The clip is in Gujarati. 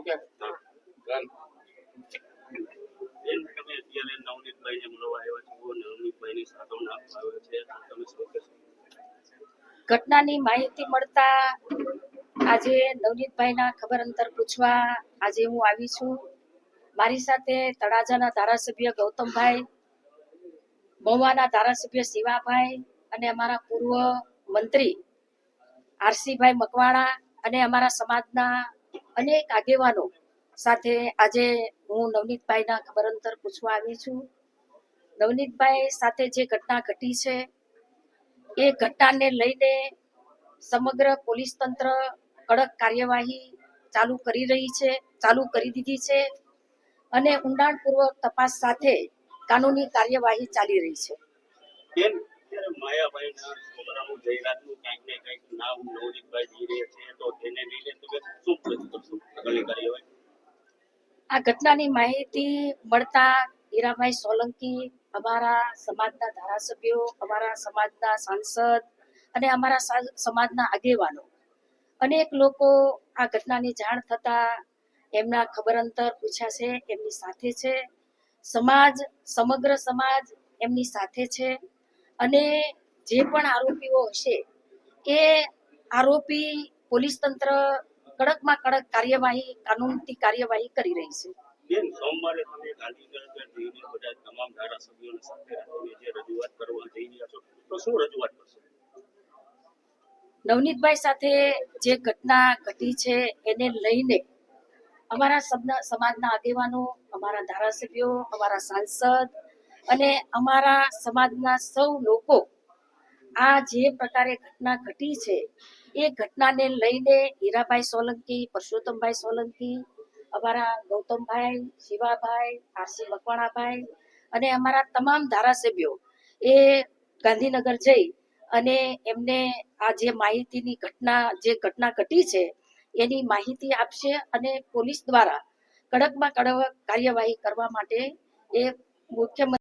ઓકે હા. ડન. બેન, તમે અત્યારે નવનીતભાઈને મળવા આવ્યા છો, નવનીતભાઈની સાંત્વના આપવા આવ્યા છે, તમે શું કહેશો? ઘટનાની માહિતી મળતા આજે નવનીતભાઈના ખબર અંતર પૂછવા આજે હું આવી છું. મારી સાથે તળાજાના ધારાસભ્ય ગૌતમભાઈ, મહુવાના ધારાસભ્ય શિવાભાઈ અને અમારા પૂર્વ મંત્રી આરસીભાઈ મકવાણા અને અમારા સમાજના અનેક આગેવાનો સાથે આજે હું નવનીતભાઈના ખબર અંતર પૂછવા આવી છું. નવનીતભાઈ સાથે જે ઘટના ઘટી છે એ ઘટનાને લઈને સમગ્ર પોલીસ તંત્ર કડક કાર્યવાહી ચાલુ કરી દીધી છે અને ઊંડાણપૂર્વક તપાસ સાથે કાનૂની કાર્યવાહી ચાલી રહી છે. બેન, અત્યારે માયાભાઈના છોકરાનું જાહેરાતનું કંઈક ને કંઈક નામ નવનીતભાઈ જઈ રહ્યા છે, તો તેને લઈને તમે શું કરશો આગળની કાર્યવાહી? આ ઘટનાની માહિતી મળતા હીરાભાઈ સોલંકી, અમારા સમાજના ધારાસભ્યો, અમારા સમાજના સાંસદ અને અમારા સમાજના આગેવાનો અનેક લોકો આ ઘટનાની જાણ થતા એમના ખબર અંતર પૂછ્યા છે, એમની સાથે છે. સમગ્ર સમાજ એમની સાથે છે અને જે પણ આરોપીઓ હશે એ આરોપી પોલીસ તંત્ર કડકમાં કડક કાનૂનથી કાર્યવાહી કરી રહી છે. બેન, સોમવારે તમે ગાંધીનગર જઈને બધા તમામ ધારાસભ્યોને સાથે રાખીને જે રજૂઆત કરવા જઈ રહ્યા છો, તો શું રજૂઆત કરશો? નવનીતભાઈ સાથે જે ઘટના ઘટી છે એને લઈને અમારા સમાજના આગેવાનો, અમારા ધારાસભ્યો, અમારા સાંસદ અને અમારા સમાજના સૌ લોકો આ જે પ્રકારે ઘટના ઘટી છે એ ઘટનાને લઈને હીરાભાઈ સોલંકી, પરસોત્તમભાઈ સોલંકી, અમારા ગૌતમભાઈ, શિવાભાઈ, આરસી મકવાણાભાઈ અને અમારા તમામ ધારાસભ્યો એ ગાંધીનગર જઈ અને એમને આ જે માહિતીની ઘટના ઘટી છે એની માહિતી આપશે અને પોલીસ દ્વારા કડકમાં કડક કાર્યવાહી કરવા માટે એ મુખ્યમંત્રી